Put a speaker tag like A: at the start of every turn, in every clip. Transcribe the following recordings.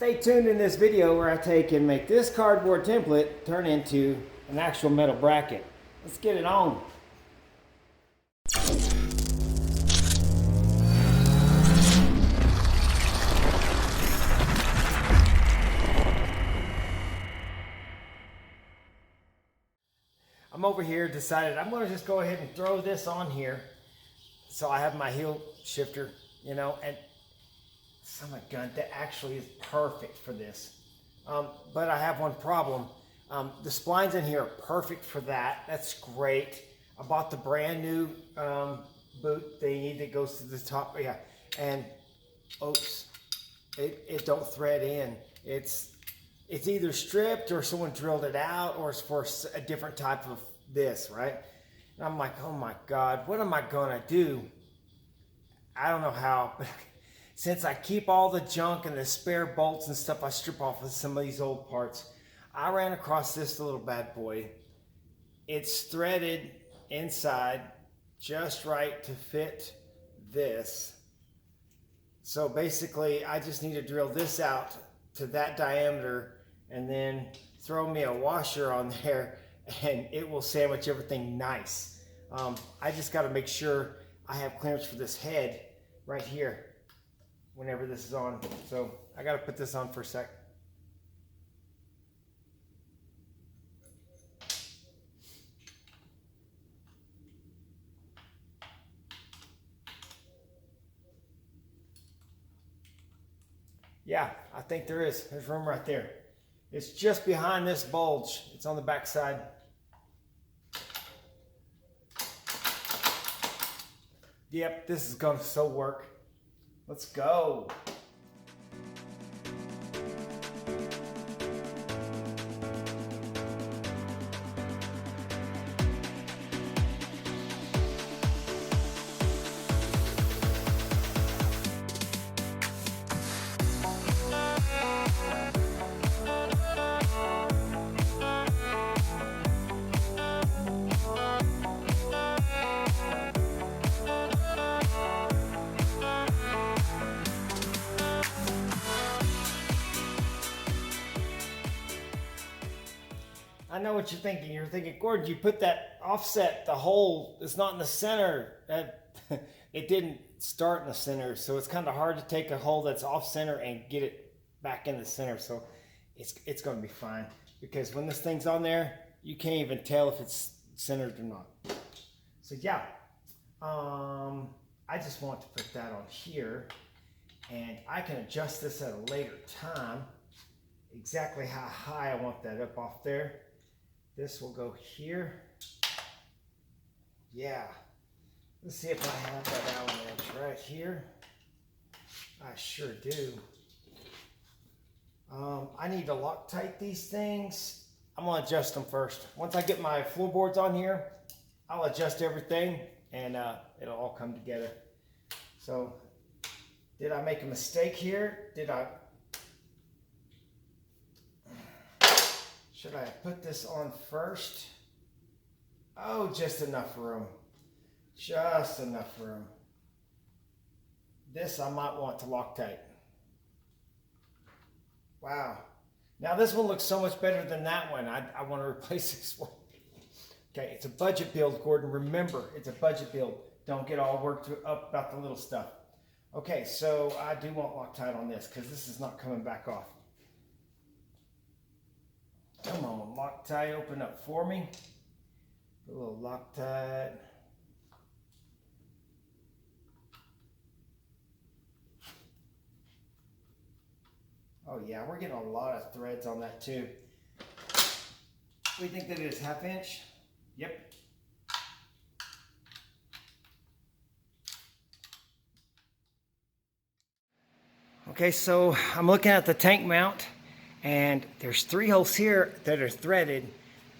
A: Stay tuned in this video where I take and make this cardboard template turn into an actual metal bracket. Let's get it on. I'm over here, decided I'm going to just go ahead and throw this on here. So I have my heel shifter, you know, and oh my God, that actually is perfect for this. But I have one problem. The splines in here are perfect for that. That's great. I bought the brand new boot thingy that goes to the top. Yeah, and oops, it don't thread in. It's either stripped or someone drilled it out, or it's for a different type of this, right? And I'm like, oh my God, what am I gonna do? I don't know how, but since I keep all the junk and the spare bolts and stuff I strip off of some of these old parts, I ran across this little bad boy. It's threaded inside just right to fit this. So basically, I just need to drill this out to that diameter and then throw me a washer on there and it will sandwich everything nice. I just got to make sure I have clearance for this head right here whenever this is on. So I got to put this on for a sec. Yeah, I think there is. There's room right there. It's just behind this bulge. It's on the back side. Yep, this is going to so work. Let's go. I know what you're thinking. You're thinking, Gordon, you put that offset, the hole is not in the center. It didn't start in the center, so it's kind of hard to take a hole that's off center and get it back in the center. So it's going to be fine, because when this thing's on there, you can't even tell if it's centered or not. So yeah, I just want to put that on here, and I can adjust this at a later time, exactly how high I want that up off there. This will go here. Yeah. Let's see if I have that Allen wrench right here. I sure do. I need to Loctite these things. I'm going to adjust them first. Once I get my floorboards on here, I'll adjust everything and it'll all come together. So, did I make a mistake here? Should I put this on first? Oh, just enough room. Just enough room. This I might want to Loctite. Wow. Now this one looks so much better than that one. I want to replace this one. Okay, it's a budget build, Gordon. Remember, it's a budget build. Don't get all worked up about the little stuff. Okay, so I do want Loctite on this because this is not coming back off. Come on, Loctite, open up for me. A little Loctite. Oh yeah, we're getting a lot of threads on that too. We think that it is 1/2 inch. Yep. Okay, so I'm looking at the tank mount, and there's 3 holes here that are threaded.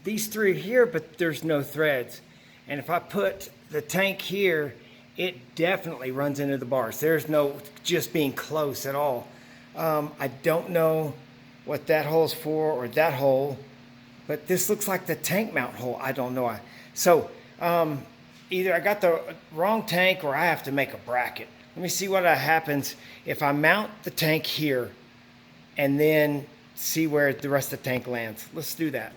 A: These 3 here, but there's no threads. And if I put the tank here, it definitely runs into the bars. There's no just being close at all. I don't know what that hole's for, or that hole, but this looks like the tank mount hole. I don't know. So either I got the wrong tank or I have to make a bracket. Let me see what happens if I mount the tank here and then see where the rest of the tank lands. Let's do that.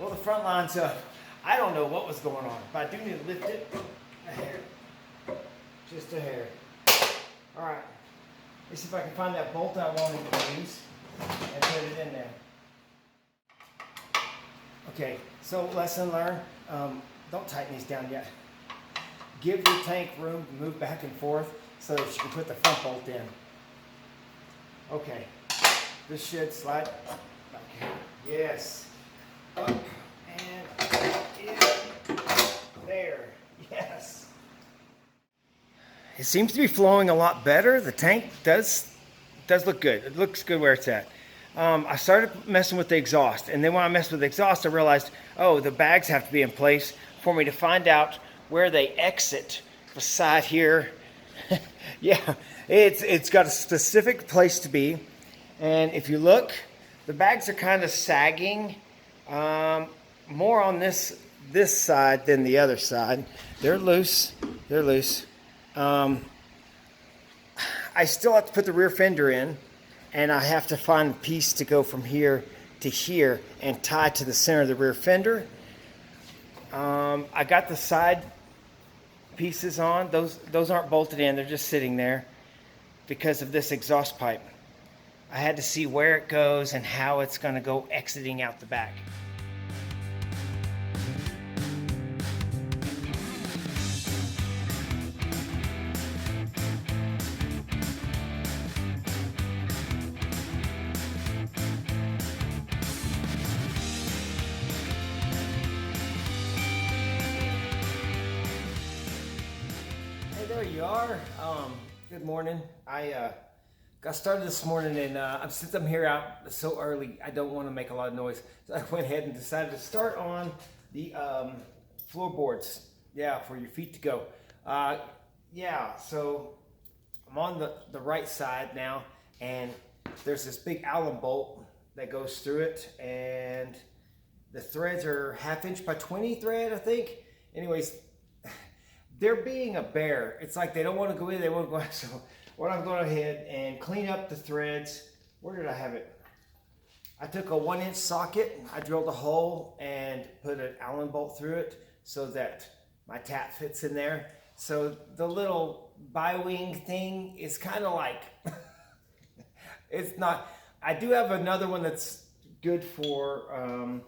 A: Well, the front line's up. I don't know what was going on, but I do need to lift it a hair. Just a hair. All right. Let's see if I can find that bolt I wanted to use and put it in there. Okay, so lesson learned. Don't tighten these down yet. Give your tank room to move back and forth so that you can put the front bolt in. Okay, this should slide back here. Yes. Up and in. There. Yes. It seems to be flowing a lot better. The tank does look good. It looks good where it's at. I started messing with the exhaust, and then when I messed with the exhaust, I realized, oh, the bags have to be in place for me to find out where they exit beside here. Yeah, it's got a specific place to be, and if you look, the bags are kind of sagging. More on this side than the other side. They're loose. They're loose. I still have to put the rear fender in, and I have to find a piece to go from here to here and tie to the center of the rear fender. I got the side pieces on. Those aren't bolted in. They're just sitting there because of this exhaust pipe. I had to see where it goes and how it's going to go exiting out the back. There you are. Good morning. I got started this morning, and since I'm here out so early, I don't want to make a lot of noise. So I went ahead and decided to start on the floorboards. Yeah, for your feet to go. Yeah, so I'm on the right side now, and there's this big Allen bolt that goes through it, and the threads are 1/2 inch by 20 thread, I think. Anyways, they're being a bear. It's like they don't want to go in, they want to go out. So what I'm going ahead and clean up the threads. Where did I have it? I took a 1-inch socket, I drilled a hole and put an Allen bolt through it so that my tap fits in there. So the little bi-wing thing is kind of like, it's not, I do have another one that's good for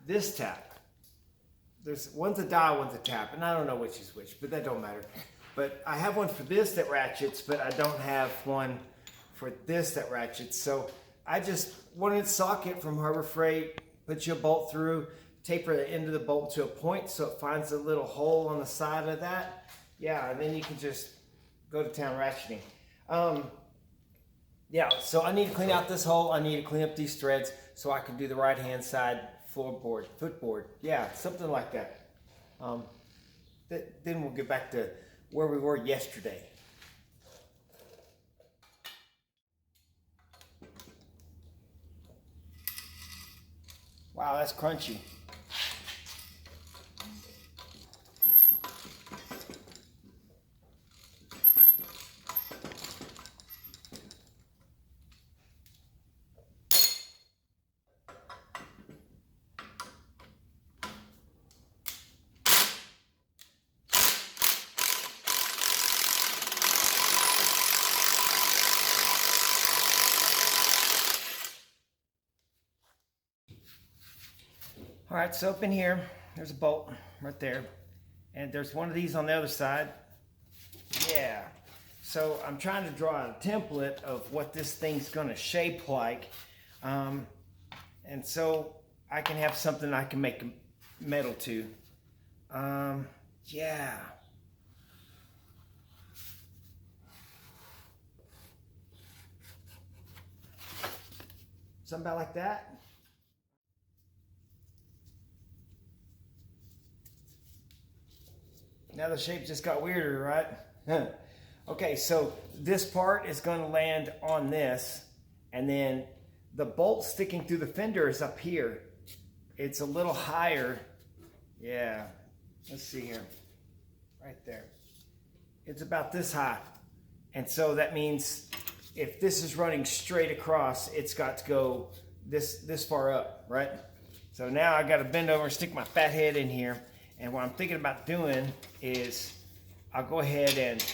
A: this tap. There's one's a dial, one's a tap, and I don't know which is which, but that don't matter. But I have one for this that ratchets, but I don't have one for this that ratchets. So I just 1-inch socket from Harbor Freight, put your bolt through, taper the end of the bolt to a point so it finds a little hole on the side of that. Yeah, and then you can just go to town ratcheting. Yeah, so I need to clean out this hole. I need to clean up these threads so I can do the right-hand side floorboard, footboard, yeah, something like that. Then we'll get back to where we were yesterday. Wow, that's crunchy. All right, so up in here, there's a bolt right there, and there's one of these on the other side. Yeah, so I'm trying to draw a template of what this thing's gonna shape like, and so I can have something I can make metal to. Yeah. something about like that. Now the shape just got weirder, right? Okay, so this part is going to land on this, and then the bolt sticking through the fender is up here. It's a little higher. Yeah, let's see here. Right there. It's about this high. And so that means if this is running straight across, it's got to go this far up, right? So now I got to bend over and stick my fat head in here. And what I'm thinking about doing is I'll go ahead and,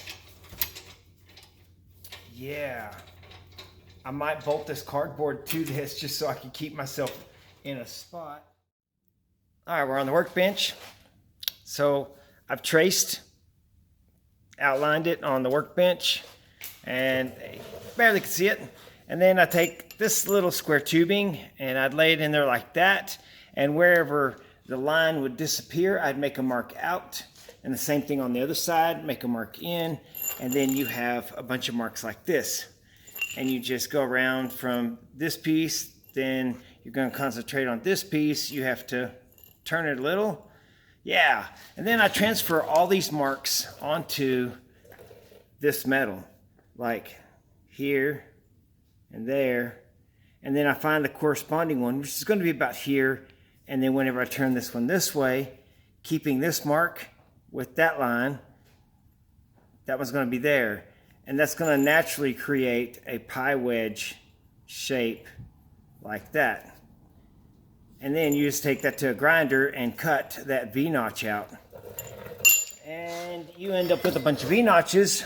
A: yeah, I might bolt this cardboard to this just so I can keep myself in a spot. All right, we're on the workbench. So I've outlined it on the workbench, and barely can see it. And then I take this little square tubing and I'd lay it in there like that. And wherever the line would disappear, I'd make a mark out. And the same thing on the other side, make a mark in. And then you have a bunch of marks like this. And you just go around from this piece, then you're going to concentrate on this piece. You have to turn it a little. Yeah, and then I transfer all these marks onto this metal, like here and there. And then I find the corresponding one, which is going to be about here. And then whenever I turn this one this way, keeping this mark with that line, that one's going to be there. And that's going to naturally create a pie wedge shape like that. And then you just take that to a grinder and cut that V-notch out. And you end up with a bunch of V-notches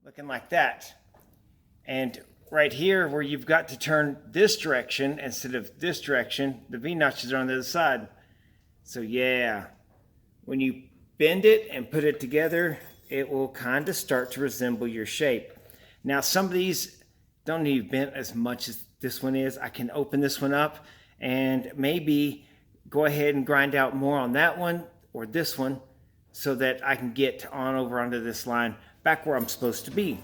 A: looking like that. And right here where you've got to turn this direction instead of this direction, the V-notches are on the other side. So yeah, when you bend it and put it together, it will kind of start to resemble your shape. Now some of these don't need bent as much as this one is. I can open this one up and maybe go ahead and grind out more on that one or this one so that I can get on over onto this line back where I'm supposed to be.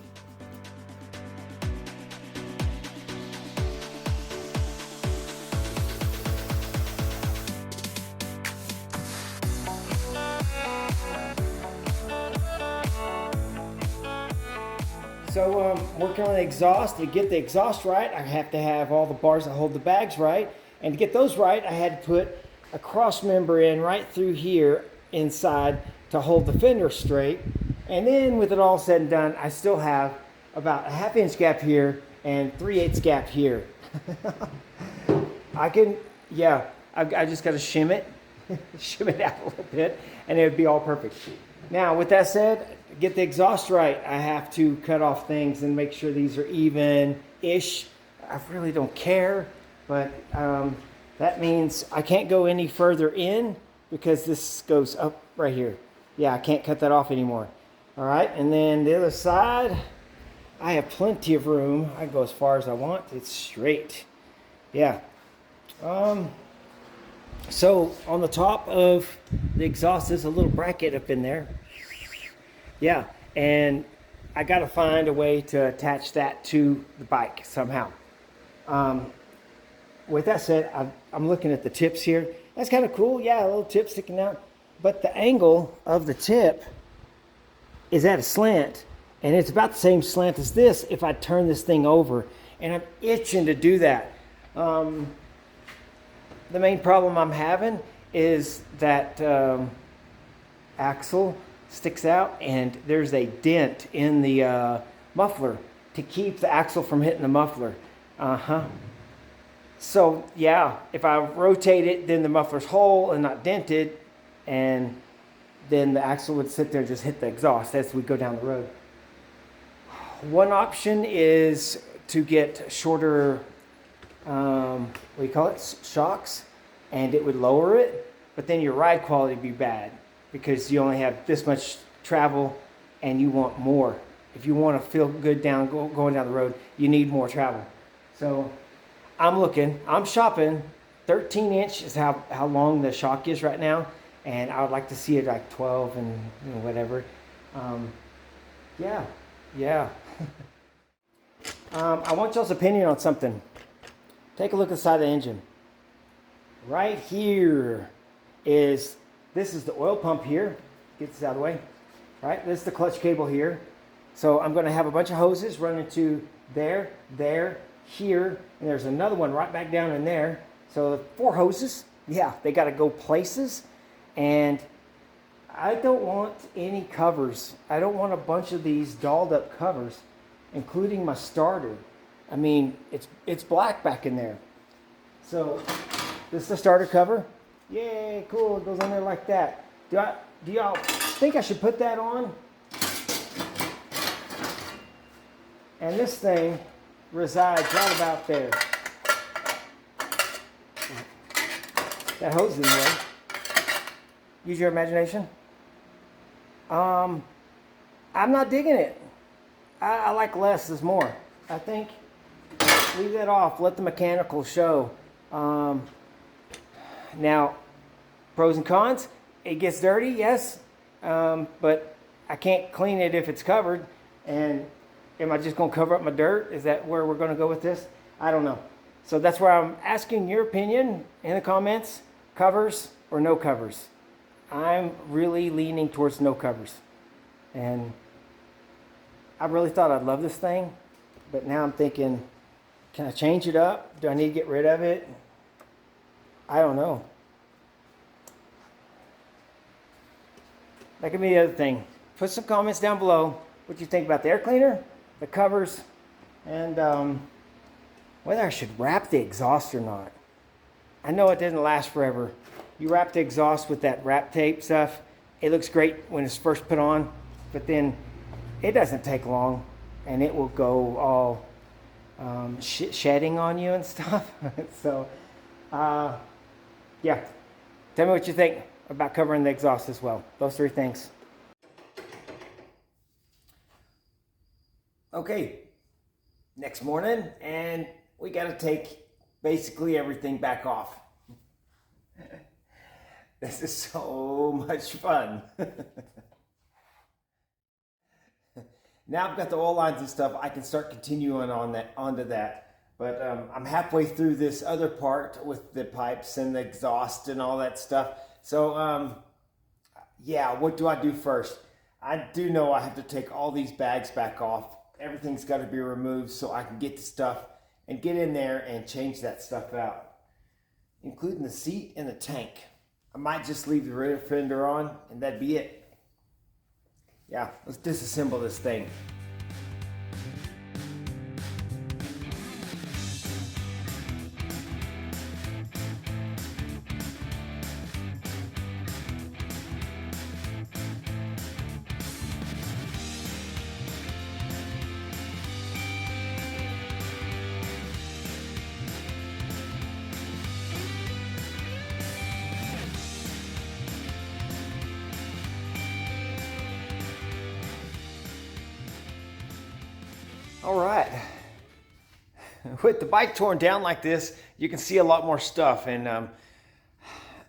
A: So working on the exhaust, to get the exhaust right, I have to have all the bars that hold the bags right. And to get those right, I had to put a cross member in right through here inside to hold the fender straight. And then with it all said and done, I still have about a 1/2 inch gap here and 3/8 gap here. I just got to shim it out a little bit, and it would be all perfect. Now, with that said, get the exhaust right, I have to cut off things and make sure these are even-ish. I really don't care, but that means I can't go any further in because this goes up right here. Yeah, I can't cut that off anymore. All right, and then the other side, I have plenty of room. I can go as far as I want. It's straight. Yeah. So on the top of the exhaust, there's a little bracket up in there. Yeah, and I got to find a way to attach that to the bike somehow. With that said, I'm looking at the tips here. That's kind of cool. Yeah, a little tip sticking out. But the angle of the tip is at a slant, and it's about the same slant as this if I turn this thing over. And I'm itching to do that. The main problem I'm having is that axle sticks out and there's a dent in the muffler to keep the axle from hitting the muffler. So yeah, if I rotate it, then the muffler's whole and not dented, and then the axle would sit there and just hit the exhaust as we go down the road. One option is to get shorter, shocks, and it would lower it, but then your ride quality would be bad because you only have this much travel and you want more. If you want to feel good going down the road, you need more travel. So I'm shopping. 13 inch is how long the shock is right now, and I would like to see it like 12 and whatever. Yeah. I want y'all's opinion on something. Take a look inside the engine. Right here is, this is the oil pump here. Get this out of the way. Right, this is the clutch cable here. So I'm going to have a bunch of hoses running to there, here, and there's another one right back down in there. So 4 hoses. Yeah, they got to go places. And I don't want any covers. I don't want a bunch of these dolled up covers, including my starter. I mean, it's black back in there. So this is the starter cover. Yay, cool, it goes on there like that. Do y'all think I should put that on? And this thing resides right about there. That hose in the way. Use your imagination. I'm not digging it. I like less is more. I think leave that off. Let the mechanical show. Now, pros and cons. It gets dirty, yes, but I can't clean it if it's covered. And am I just going to cover up my dirt? Is that where we're going to go with this? I don't know. So that's where I'm asking your opinion in the comments. Covers or no covers? I'm really leaning towards no covers. And I really thought I'd love this thing, but now I'm thinking, can I change it up? Do I need to get rid of it? I don't know. That could be the other thing. Put some comments down below what you think about the air cleaner, the covers, and whether I should wrap the exhaust or not. I know it doesn't last forever. You wrap the exhaust with that wrap tape stuff. It looks great when it's first put on, but then it doesn't take long and it will go all shedding on you and stuff. So, yeah. Tell me what you think about covering the exhaust as well. Those 3 things. Okay, next morning, and we got to take basically everything back off. This is so much fun. Now I've got the oil lines and stuff, I can start continuing onto that. But I'm halfway through this other part with the pipes and the exhaust and all that stuff. So yeah, what do I do first? I do know I have to take all these bags back off. Everything's got to be removed so I can get the stuff and get in there and change that stuff out, including the seat and the tank. I might just leave the rear fender on and that'd be it. Yeah, let's disassemble this thing. All right, with the bike torn down like this, you can see a lot more stuff, and I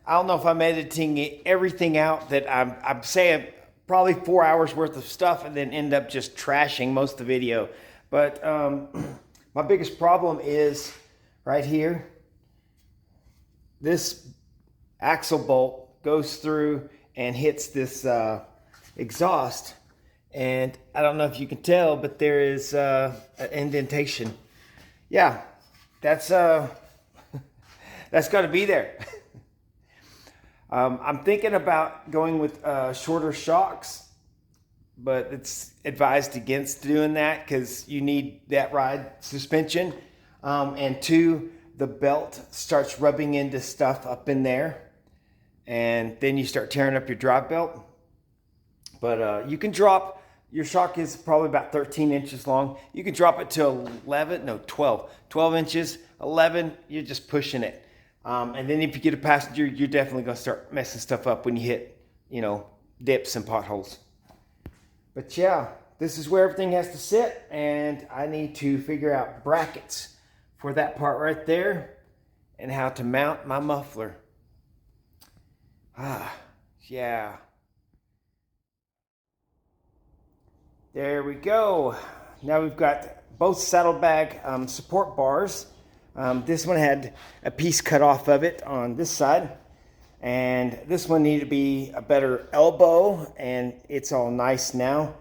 A: don't know if I'm editing everything out that I'm saying probably 4 hours worth of stuff and then end up just trashing most of the video. But my biggest problem is right here. This axle bolt goes through and hits this exhaust. And I don't know if you can tell, but there is an indentation. Yeah, that's got to be there. I'm thinking about going with shorter shocks, but it's advised against doing that because you need that ride suspension. And 2, the belt starts rubbing into stuff up in there, and then you start tearing up your drive belt. But you can drop. Your shock is probably about 13 inches long. You can drop it to 12 inches. 11, you're just pushing it. And then if you get a passenger, you're definitely going to start messing stuff up when you hit, dips and potholes. But yeah, this is where everything has to sit, and I need to figure out brackets for that part right there and how to mount my muffler. Yeah. There we go. Now we've got both saddlebag support bars This one had a piece cut off of it on this side, and this one needed to be a better elbow, and it's all nice now.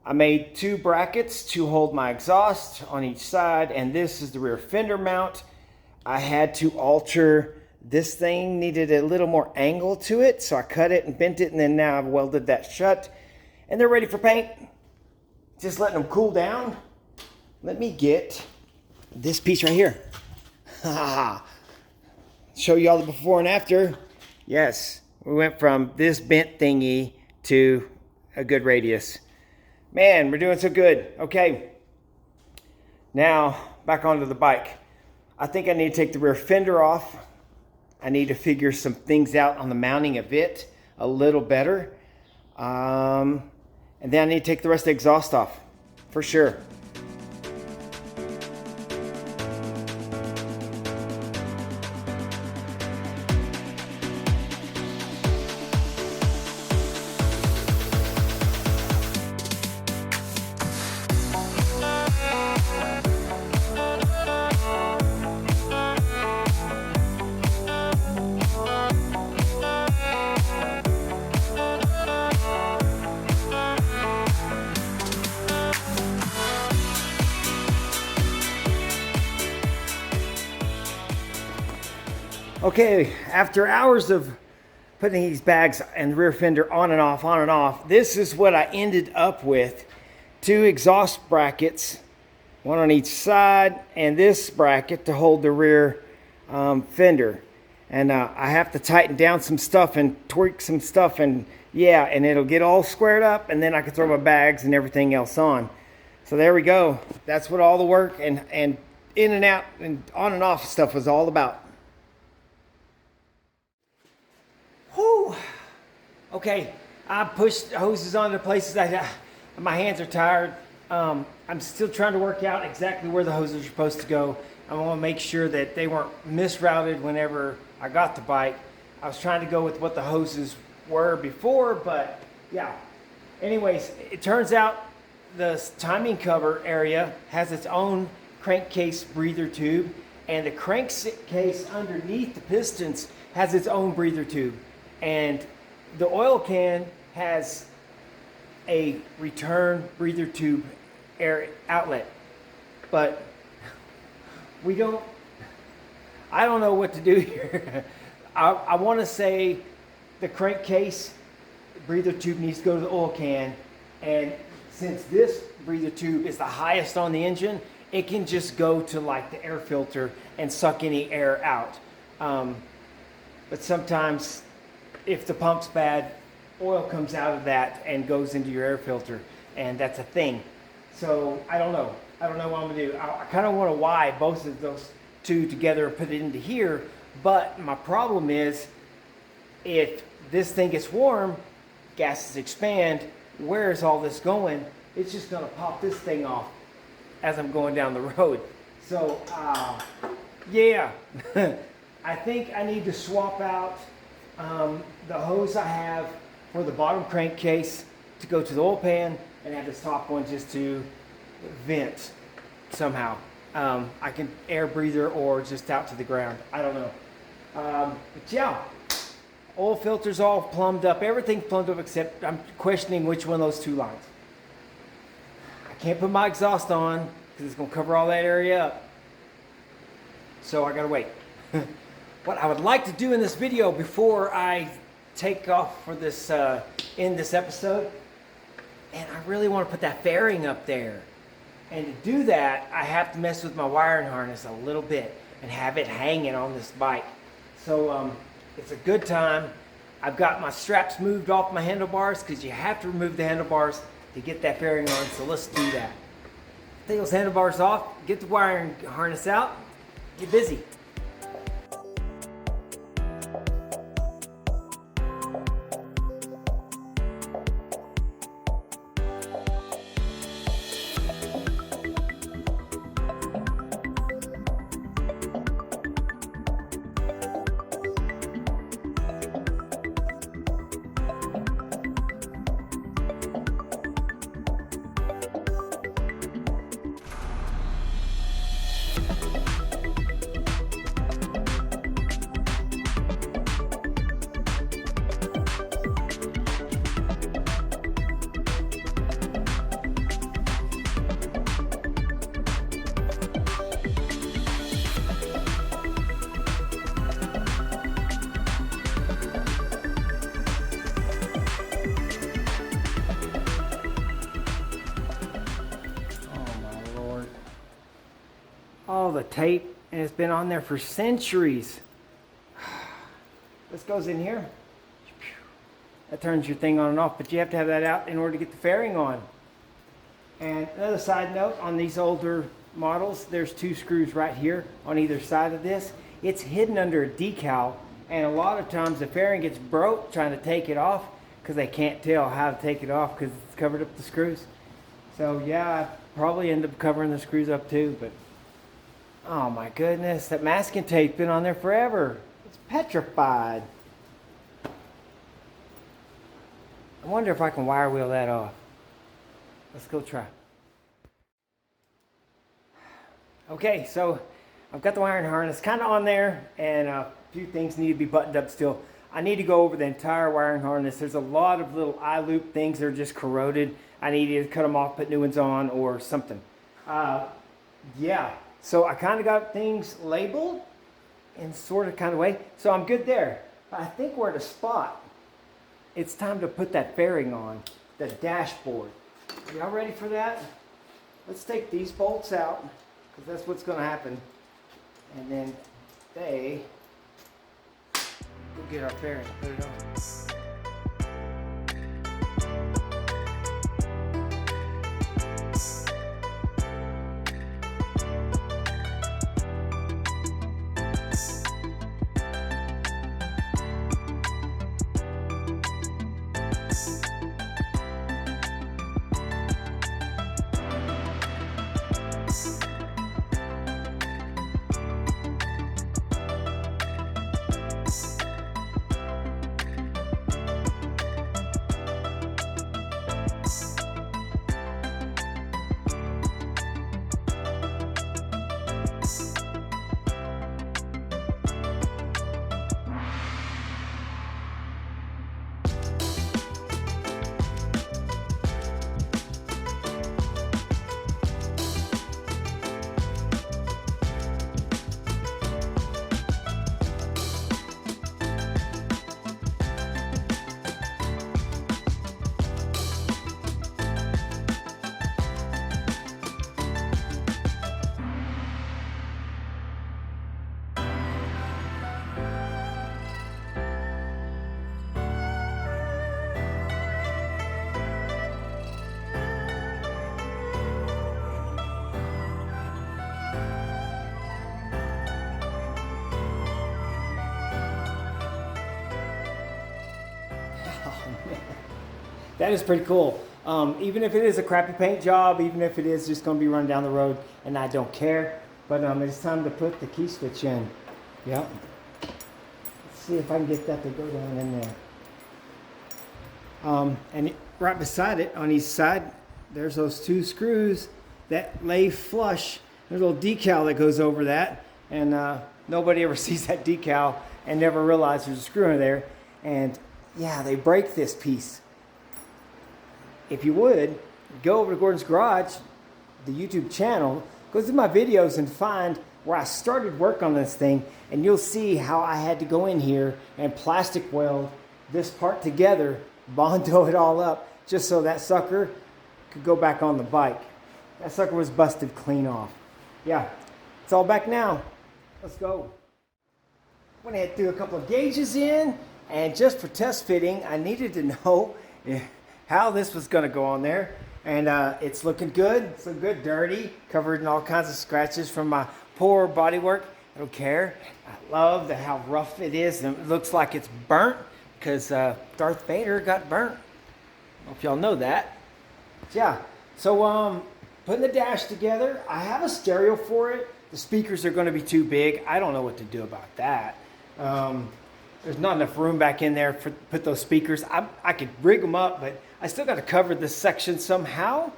A: I made 2 brackets to hold my exhaust on each side, and this is the rear fender mount. I had to alter this thing, needed a little more angle to it, so I cut it and bent it, and then now I've welded that shut, and they're ready for paint. Just letting them cool down. Let me get this piece right here. Show you all the before and after. Yes, we went from this bent thingy to a good radius. Man, we're doing so good. Okay, now back onto the bike. I think I need to take the rear fender off. I need to figure some things out on the mounting of it a little better. And then I need to take the rest of the exhaust off, for sure. Okay, after hours of putting these bags and the rear fender on and off, this is what I ended up with. 2 exhaust brackets, one on each side, and this bracket to hold the rear fender. And I have to tighten down some stuff and tweak some stuff, and yeah, and it'll get all squared up, and then I can throw my bags and everything else on. So there we go. That's what all the work and in and out and on and off stuff was all about. Whew. Okay, I pushed hoses onto places. My hands are tired. I'm still trying to work out exactly where the hoses are supposed to go. I want to make sure that they weren't misrouted whenever I got the bike. I was trying to go with what the hoses were before, but yeah. Anyways, it turns out the timing cover area has its own crankcase breather tube, and the crankcase underneath the pistons has its own breather tube. And the oil can has a return breather tube air outlet, but I don't know what to do here. I want to say the crankcase breather tube needs to go to the oil can, and since this breather tube is the highest on the engine, it can just go to like the air filter and suck any air out. But sometimes if the pump's bad, oil comes out of that and goes into your air filter, and that's a thing. So I don't know what I'm gonna do. I kind of want to wire both of those two together and put it into here, but my problem is if this thing gets warm, gases expand, where is all this going? It's just gonna pop this thing off as I'm going down the road. So yeah, I think I need to swap out the hose I have for the bottom crankcase to go to the oil pan, and have this top one just to vent somehow. I can air breather or just out to the ground. I don't know. But yeah, oil filter's all plumbed up. Everything's plumbed up except I'm questioning which one of those 2 lines. I can't put my exhaust on because it's going to cover all that area up. So I got to wait. What I would like to do in this video before I take off for this end this episode, and I really want to put that fairing up there. And to do that, I have to mess with my wiring harness a little bit and have it hanging on this bike. So it's a good time. I've got my straps moved off my handlebars because you have to remove the handlebars to get that fairing on. So let's do that. Take those handlebars off, get the wiring harness out, get busy. all the tape, and it's been on there for centuries. This goes in here. That turns your thing on and off, but you have to have that out in order to get the fairing on. And another side note, on these older models, there's 2 screws right here on either side of this. It's hidden under a decal, and a lot of times the fairing gets broke trying to take it off because they can't tell how to take it off because it's covered up the screws. So yeah, I probably end up covering the screws up too, but oh my goodness, that masking tape's been on there forever. It's petrified. I wonder if I can wire wheel that off. Let's go try. Okay, so I've got the wiring harness kind of on there, and a few things need to be buttoned up still. I need to go over the entire wiring harness. There's a lot of little eye loop things that are just corroded. I need to cut them off, put new ones on, or something. Yeah, so I kind of got things labeled in sort of kind of way, so I'm good there. I think we're at a spot. It's time to put that fairing on the dashboard. Y'all ready for that? Let's take these bolts out, because that's what's going to happen. And then they will get our fairing, put it on. That is pretty cool. Even if it is a crappy paint job, even if it is just going to be run down the road, and I don't care. But it's time to put the key switch in. Yep. Let's see if I can get that to go down in there. And right beside it, on each side, there's those 2 screws that lay flush. There's a little decal that goes over that, and nobody ever sees that decal and never realizes there's a screw in there. And yeah, they break this piece. If you would, go over to Gordon's Garage, the YouTube channel, go through my videos and find where I started work on this thing, and you'll see how I had to go in here and plastic weld this part together, Bondo it all up, just so that sucker could go back on the bike. That sucker was busted clean off. Yeah, it's all back now. Let's go. Went ahead and threw a couple of gauges in, and just for test fitting, I needed to know how this was going to go on there. And it's looking good. It's looking good, dirty, covered in all kinds of scratches from my poor bodywork. I don't care. I love how rough it is, and it looks like it's burnt because Darth Vader got burnt. I don't know if y'all know that. Yeah, so putting the dash together, I have a stereo for it. The speakers are going to be too big. I don't know what to do about that. There's not enough room back in there for put those speakers. I could rig them up, but I still got to cover this section somehow.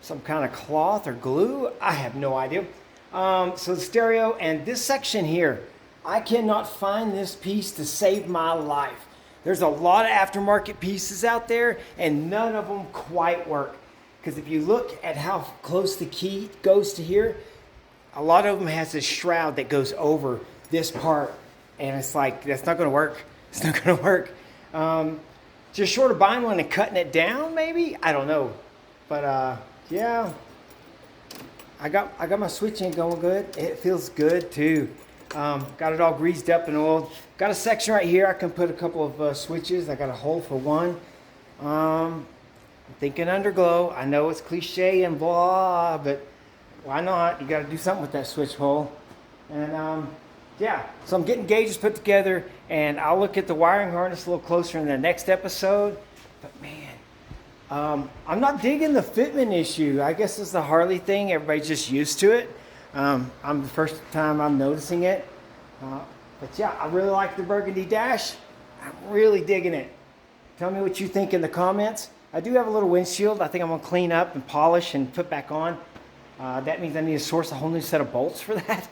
A: Some kind of cloth or glue. I have no idea. So the stereo and this section here, I cannot find this piece to save my life. There's a lot of aftermarket pieces out there, and none of them quite work. Because if you look at how close the key goes to here, a lot of them has this shroud that goes over this part. And it's like, that's not going to work. It's not going to work. Just short of buying one and cutting it down, maybe? I don't know. But, yeah. I got my switching going good. It feels good too. Got it all greased up and oiled. Got a section right here. I can put a couple of switches. I got a hole for one. I'm thinking underglow. I know it's cliche and blah, but why not? You got to do something with that switch hole. And yeah, so I'm getting gauges put together, and I'll look at the wiring harness a little closer in the next episode. But man, I'm not digging the fitment issue. I guess it's the Harley thing. Everybody's just used to it. I'm the first time I'm noticing it. But yeah, I really like the burgundy dash. I'm really digging it. Tell me what you think in the comments. I do have a little windshield. I think I'm gonna clean up and polish and put back on. That means I need to source a whole new set of bolts for that.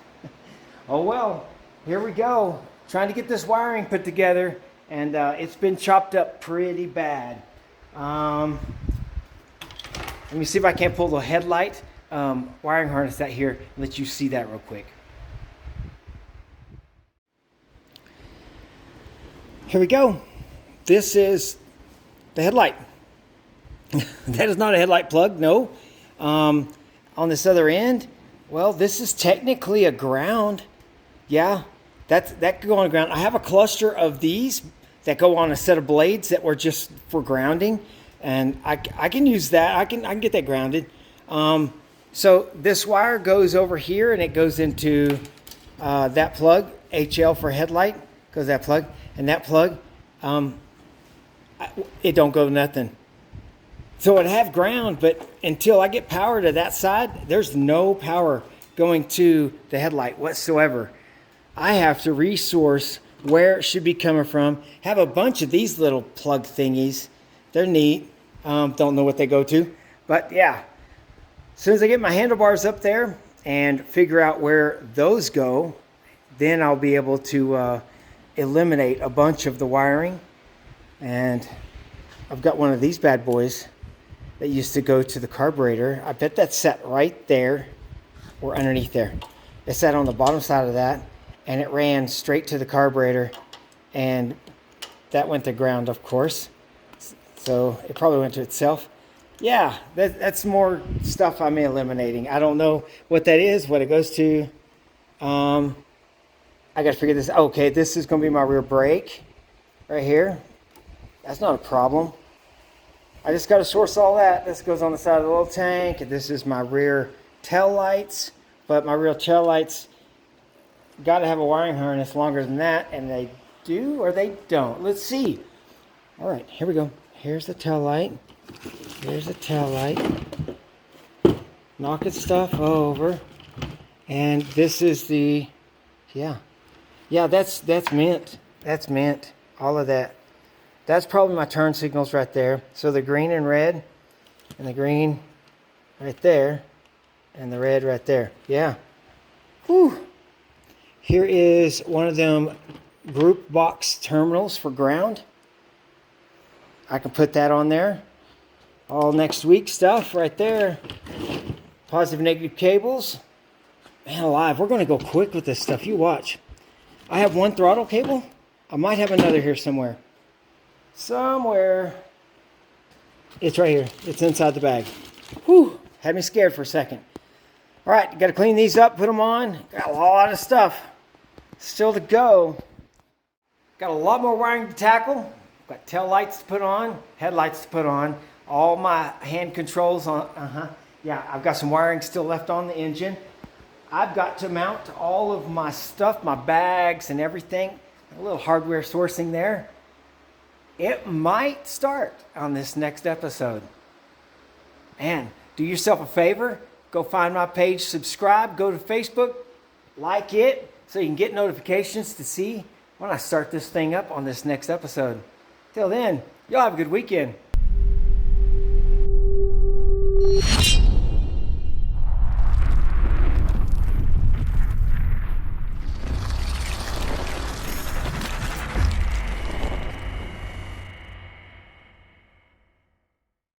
A: Oh well, here we go. Trying to get this wiring put together, and it's been chopped up pretty bad. Let me see if I can't pull the headlight wiring harness out here and let you see that real quick. Here we go. This is the headlight. That is not a headlight plug, no. On this other end, well, this is technically a ground. Yeah, that could go on ground. I have a cluster of these that go on a set of blades that were just for grounding, and I can use that. I can get that grounded. So this wire goes over here, and it goes into that plug, HL for headlight, goes that plug, and that plug, it don't go nothing. So it have ground, but until I get power to that side, there's no power going to the headlight whatsoever. I have to resource where it should be coming from. Have a bunch of these little plug thingies. They're neat. Don't know what they go to, but yeah. As soon as I get my handlebars up there and figure out where those go, then I'll be able to eliminate a bunch of the wiring. And I've got one of these bad boys that used to go to the carburetor. I bet that's set right there or underneath there. It's set on the bottom side of that, and it ran straight to the carburetor, and that went to ground, of course. So it probably went to itself. Yeah, that's more stuff I'm eliminating. I don't know what that is, what it goes to. I got to figure this out. Okay, this is going to be my rear brake right here. That's not a problem. I just got to source all that. This goes on the side of the little tank, and this is my rear tail lights. But my rear tail lights got to have a wiring harness longer than that, and they do or they don't. Let's see. All right, here we go. Here's the tail light. Here's the tail light. Knocking stuff over. And this is the, yeah, that's mint. That's mint. All of that. That's probably my turn signals right there. So the green and red, and the green right there, and the red right there. Yeah. Whew. Here is one of them group box terminals for ground. I can put that on there. All next week stuff right there. Positive and negative cables. Man alive, we're going to go quick with this stuff. You watch. I have one throttle cable. I might have another here somewhere. Somewhere. It's right here. It's inside the bag. Whew. Had me scared for a second. All right, got to clean these up, put them on. Got a lot of stuff still to go. Got a lot more wiring to tackle. Got tail lights to put on, headlights to put on. All my hand controls on. Yeah, I've got some wiring still left on the engine. I've got to mount all of my stuff, my bags and everything. A little hardware sourcing there. It might start on this next episode. Man, do yourself a favor. Go find my page, subscribe, go to Facebook, like it, so you can get notifications to see when I start this thing up on this next episode. Till then, y'all have a good weekend.